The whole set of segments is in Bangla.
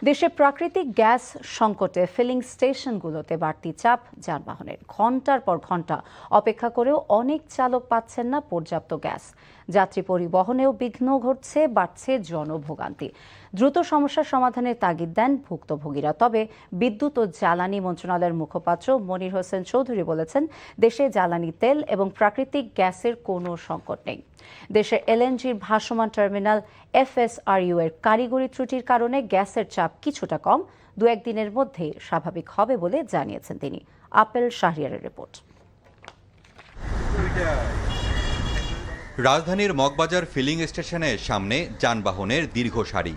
দেশে প্রাকৃতিক গ্যাস সংকটে ফিলিং স্টেশনগুলোতে বাড়তি চাপ যানবাহনের। ঘন্টার পর ঘন্টা অপেক্ষা করেও অনেক চালক পাচ্ছেন না পর্যাপ্ত গ্যাস। যাত্রী পরিবহনেও বিঘ্ন ঘটছে, বাড়ছে জনভোগান্তি। দ্রুত সমস্যার সমাধানের তাগিদ দেন ভুক্তভোগীরা। তবে বিদ্যুৎ ও জ্বালানি মন্ত্রণালয়ের মুখপাত্র মনির হোসেন চৌধুরী বলেছেন, দেশে জ্বালানি তেল এবং প্রাকৃতিক গ্যাসের কোনো সংকট নেই। দেশের এলএনজির ভাসমান টার্মিনাল FSRU এর কারিগরি ত্রুটির কারণে গ্যাসের চাপ কিছুটা কম, 2-1 দিনের মধ্যেই স্বাভাবিক হবে বলে জানিয়েছেন তিনি। আপেল শাহরিয়ারের রিপোর্ট। রাজধানীর মগবাজার ফিলিং স্টেশনের সামনে যানবাহনের দীর্ঘ সারি।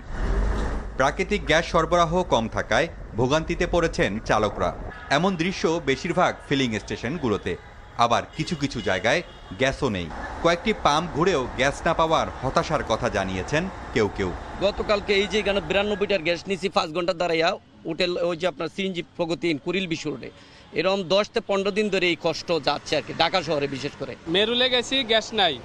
প্রাকৃতিক গ্যাস সরবরাহ কম থাকায় ভোগান্তিতে পড়েছেন চালকরা। এমন দৃশ্য বেশিরভাগ ফিলিং স্টেশনগুলোতে। আবার কিছু কিছু জায়গায় গ্যাসও নেই। কয়েকটি পাম্প ঘুরেও গ্যাস না পাওয়ার হতাশার কথা জানিয়েছেন কেউ কেউ। গতকালকে এই যে এখানে 92টার গ্যাস নিয়েছি 5 ঘন্টা দাঁড়াইয়া হোটেল ওই যে আপনার সিএনজি প্রগতিন কুড়িল বিশুরে এরকম 10 থেকে 15 দিন ধরে এই কষ্ট যাচ্ছে আর কি, ঢাকা শহরে বিশেষ করে। মেরুলে গেছি গ্যাস নাই,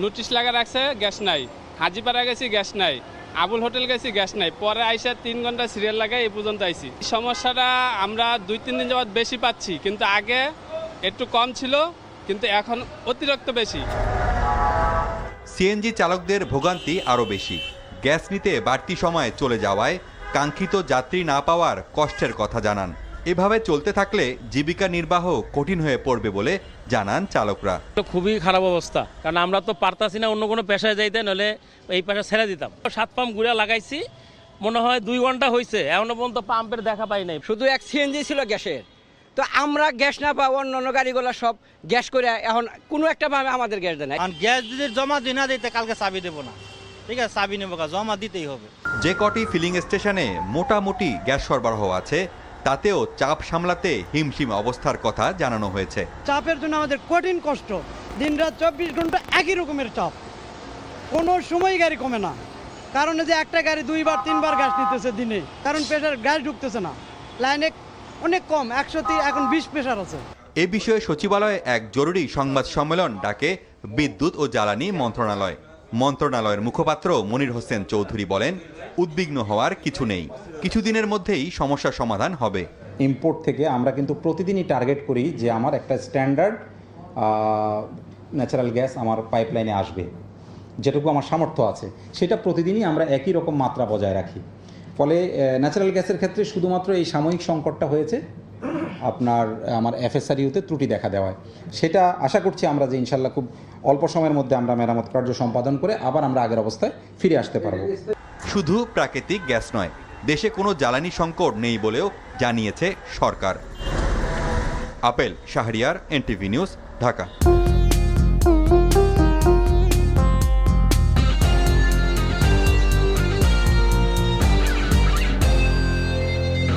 নোটিশ লাগা রাখছে গ্যাস নাই, হাজিপাড়া গেছি গ্যাস নাই, আবুল হোটেল গেছি গ্যাস নাই, পরে আইসা 3 ঘন্টা সিরিয়াল লাগাই এই পর্যন্ত আইছি। সমস্যাটা আমরা 2-3 দিন যাবত বেশি পাচ্ছি, কিন্তু আগে একটু কম ছিল, কিন্তু এখন অতিরিক্ত বেশি। সিএনজি চালকদের ভোগান্তি আরও বেশি। গ্যাস নিতে বাড়তি সময় চলে যাওয়ায় কাঙ্ক্ষিত যাত্রী না পাওয়ার কষ্টের কথা জানান। এভাবে চলতে থাকলে জীবিকা নির্বাহ কঠিন হয়ে পড়বে বলে জানান চালকরা। খুবই খারাপ অবস্থা, কারণ আমরা তো পারতাছি না অন্য কোনো পেশায় যাইতে, নলে এই পেশা ছেড়ে দিতাম। 7 পাম্প ঘুরে লাগাইছি, মনে হয় 2 ঘন্টা হয়েছে, এখনো পর্যন্ত পাম্পের দেখা পাই নাই। শুধু এক সিএনজি ছিল গ্যাসের, তো আমরা গ্যাস না পাওয়া অন্য গাড়িগুলো সব গ্যাস করে এখন কোনো একটা ভাবে আমাদের গ্যাস দেয় না। গ্যাস যদি জমা দিই না দিতে কালকে চাবি দেবো না, ঠিক আছে, চাবি নেবো, জমা দিতেই হবে। যে কটি ফিলিং স্টেশনে মোটামুটি গ্যাস সরবরাহ আছে, তাতেও চাপ সামলাতে হিমশিম অবস্থার কথা জানানো হয়েছে। চাপের জন্য আমাদের কঠিন কষ্ট, দিনরাত 24 ঘন্টা একই রকমের চাপ, কোনো সময় গাড়ি কমে না। কারণ যে একটা গাড়ি 2-3 বার গ্যাস নিতেছে দিনে, কারণ প্রেশার গ্যাস ঢুকতেছে না, লাইনে অনেক কম, 100 এখন 20 প্রেশার আছে। এ বিষয়ে সচিবালয়ে এক জরুরি সংবাদ সম্মেলন ডাকে বিদ্যুৎ ও জ্বালানি মন্ত্রণালয়। মন্ত্রণালয়ের মুখপাত্র মনির হোসেন চৌধুরী বলেন, উদ্বিগ্ন হওয়ার কিছু নেই, কিছুদিনের মধ্যেই সমস্যার সমাধান হবে। ইম্পোর্ট থেকে আমরা কিন্তু প্রতিদিনই টার্গেট করি যে আমার একটা স্ট্যান্ডার্ড ন্যাচারাল গ্যাস আমার পাইপলাইনে আসবে, যেটুকু আমার সামর্থ্য আছে সেটা প্রতিদিনই আমরা একই রকম মাত্রা বজায় রাখি। ফলে ন্যাচারাল গ্যাসের ক্ষেত্রে শুধুমাত্র এই সাময়িক সংকটটা হয়েছে আমার FSRU-তে ত্রুটি দেখা দেওয়ায়। সেটা আশা করছি আমরা যে ইনশাল্লাহ খুব অল্প সময়ের মধ্যে আমরা মেরামত কার্য সম্পাদন করে আবার আমরা আগের অবস্থায় ফিরে আসতে পারব। শুধু প্রাকৃতিক গ্যাস নয়, দেশে কোনো জ্বালানি সংকট নেই বলেও জানিয়েছে সরকার। Apel Shahriar, NTV news, Dhaka.